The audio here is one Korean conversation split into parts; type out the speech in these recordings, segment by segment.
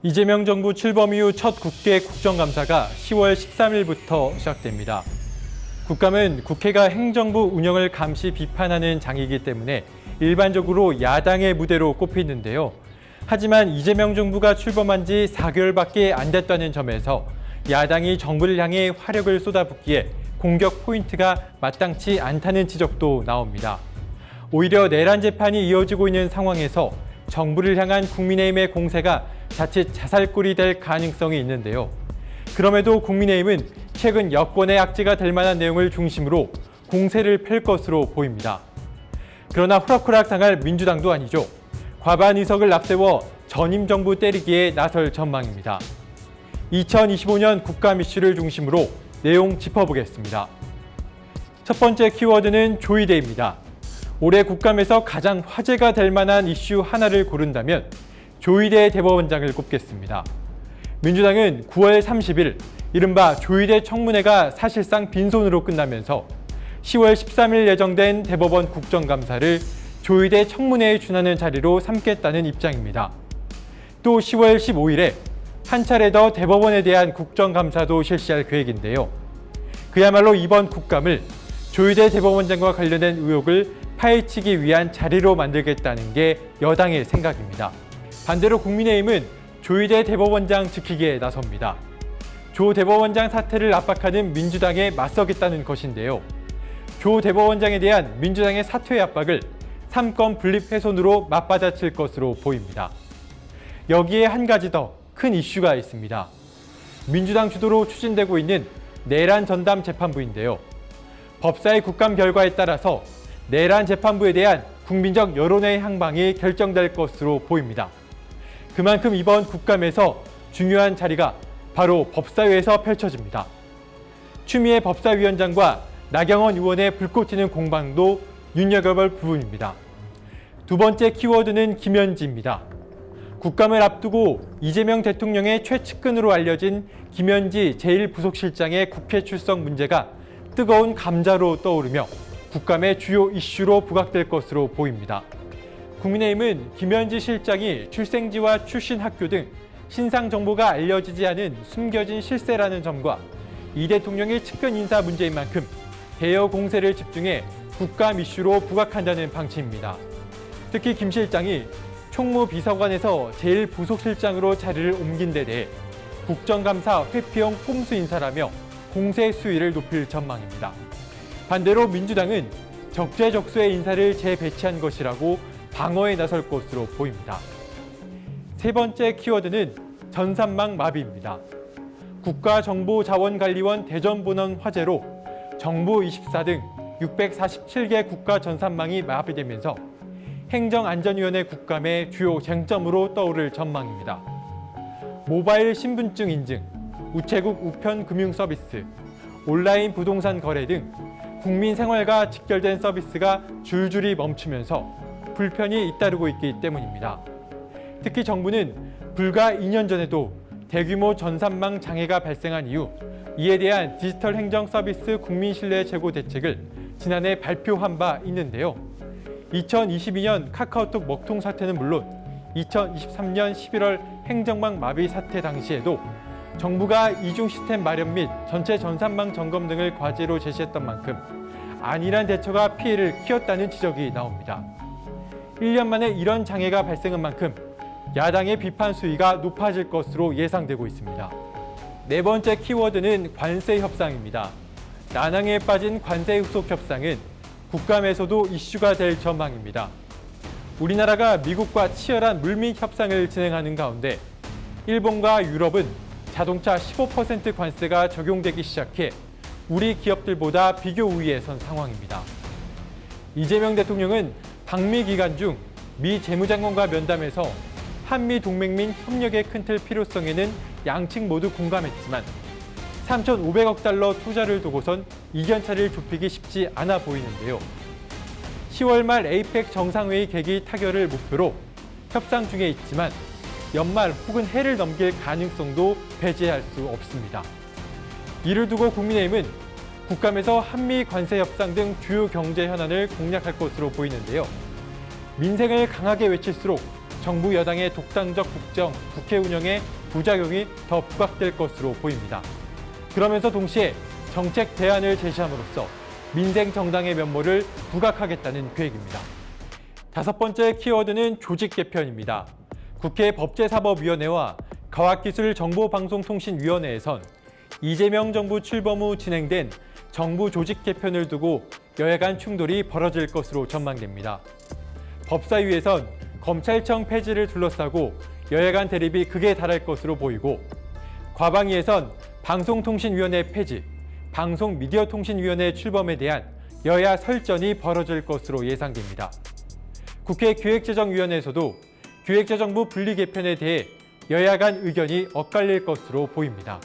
이재명 정부 출범 이후 첫 국회 국정감사가 10월 13일부터 시작됩니다. 국감은 국회가 행정부 운영을 감시 비판하는 장이기 때문에 일반적으로 야당의 무대로 꼽히는데요. 하지만 이재명 정부가 출범한 지 4개월밖에 안 됐다는 점에서 야당이 정부를 향해 화력을 쏟아붓기에 공격 포인트가 마땅치 않다는 지적도 나옵니다. 오히려 내란 재판이 이어지고 있는 상황에서 정부를 향한 국민의힘의 공세가 자칫 자살골이 될 가능성이 있는데요. 그럼에도 국민의힘은 최근 여권의 악재가 될 만한 내용을 중심으로 공세를 펼 것으로 보입니다. 그러나 호락호락 당할 민주당도 아니죠. 과반 의석을 앞세워 전임 정부 때리기에 나설 전망입니다. 2025년 국감 이슈를 중심으로 내용 짚어보겠습니다. 첫 번째 키워드는 조의대입니다. 올해 국감에서 가장 화제가 될 만한 이슈 하나를 고른다면 조의대 대법원장을 꼽겠습니다. 민주당은 9월 30일 이른바 조의대 청문회가 사실상 빈손으로 끝나면서 10월 13일 예정된 대법원 국정감사를 조의대 청문회에 준하는 자리로 삼겠다는 입장입니다. 또 10월 15일에 한 차례 더 대법원에 대한 국정감사도 실시할 계획인데요. 그야말로 이번 국감을 조의대 대법원장과 관련된 의혹을 파헤치기 위한 자리로 만들겠다는 게 여당의 생각입니다. 반대로 국민의힘은 조의대 대법원장 지키기에 나섭니다. 조 대법원장 사퇴를 압박하는 민주당에 맞서겠다는 것인데요. 조 대법원장에 대한 민주당의 사퇴 압박을 3건 분립 훼손으로 맞받아칠 것으로 보입니다. 여기에 한 가지 더 큰 이슈가 있습니다. 민주당 주도로 추진되고 있는 내란 전담 재판부인데요. 법사위 국감 결과에 따라서 내란 재판부에 대한 국민적 여론의 향방이 결정될 것으로 보입니다. 그만큼 이번 국감에서 중요한 자리가 바로 법사위에서 펼쳐집니다. 추미애 법사위원장과 나경원 의원의 불꽃 튀는 공방도 눈여겨볼 부분입니다. 두 번째 키워드는 김현지입니다. 국감을 앞두고 이재명 대통령의 최측근으로 알려진 김현지 제1부속실장의 국회 출석 문제가 뜨거운 감자로 떠오르며 국감의 주요 이슈로 부각될 것으로 보입니다. 국민의힘은 김현지 실장이 출생지와 출신 학교 등 신상 정보가 알려지지 않은 숨겨진 실세라는 점과 이 대통령의 측근 인사 문제인 만큼 대여 공세를 집중해 국감 이슈로 부각한다는 방침입니다. 특히 김 실장이 총무비서관에서 제1부속실장으로 자리를 옮긴 데 대해 국정감사 회피형 꼼수 인사라며 공세 수위를 높일 전망입니다. 반대로 민주당은 적재적소의 인사를 재배치한 것이라고 방어에 나설 것으로 보입니다. 세 번째 키워드는 전산망 마비입니다. 국가정보자원관리원 대전본원 화재로 정부24 등 647개 국가 전산망이 마비되면서 행정안전위원회 국감의 주요 쟁점으로 떠오를 전망입니다. 모바일 신분증 인증, 우체국 우편 금융 서비스, 온라인 부동산 거래 등 국민 생활과 직결된 서비스가 줄줄이 멈추면서 불편이 잇따르고 있기 때문입니다. 특히 정부는 불과 2년 전에도 대규모 전산망 장애가 발생한 이후 이에 대한 디지털 행정 서비스 국민 신뢰 제고 대책을 지난해 발표한 바 있는데요. 2022년 카카오톡 먹통 사태는 물론 2023년 11월 행정망 마비 사태 당시에도 정부가 이중 시스템 마련 및 전체 전산망 점검 등을 과제로 제시했던 만큼 안일한 대처가 피해를 키웠다는 지적이 나옵니다. 1년 만에 이런 장애가 발생한 만큼 야당의 비판 수위가 높아질 것으로 예상되고 있습니다. 네 번째 키워드는 관세 협상입니다. 난항에 빠진 관세 후속 협상은 국감에서도 이슈가 될 전망입니다. 우리나라가 미국과 치열한 물밑 협상을 진행하는 가운데 일본과 유럽은 자동차 15% 관세가 적용되기 시작해 우리 기업들보다 비교 우위에 선 상황입니다. 이재명 대통령은 방미 기간 중 미 재무장관과 면담에서 한미 동맹 및 협력의 큰 틀 필요성에는 양측 모두 공감했지만 3,500억 달러 투자를 두고선 이견차를 좁히기 쉽지 않아 보이는데요. 10월 말 에이펙 정상회의 개기 타결을 목표로 협상 중에 있지만 연말 혹은 해를 넘길 가능성도 배제할 수 없습니다. 이를 두고 국민의힘은 국감에서 한미 관세 협상 등 주요 경제 현안을 공략할 것으로 보이는데요. 민생을 강하게 외칠수록 정부 여당의 독단적 국회 운영에 부작용이 더 부각될 것으로 보입니다. 그러면서 동시에 정책 대안을 제시함으로써 민생 정당의 면모를 부각하겠다는 계획입니다. 다섯 번째 키워드는 조직 개편입니다. 국회 법제사법위원회와 과학기술정보방송통신위원회에선 이재명 정부 출범 후 진행된 정부 조직 개편을 두고 여야 간 충돌이 벌어질 것으로 전망됩니다. 법사위에선 검찰청 폐지를 둘러싸고 여야 간 대립이 극에 달할 것으로 보이고, 과방위에선 방송통신위원회 폐지, 방송미디어통신위원회 출범에 대한 여야 설전이 벌어질 것으로 예상됩니다. 국회 기획재정위원회에서도 기획재정부 분리 개편에 대해 여야 간 의견이 엇갈릴 것으로 보입니다.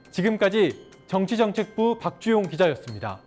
지금까지 정치정책부 박주용 기자였습니다.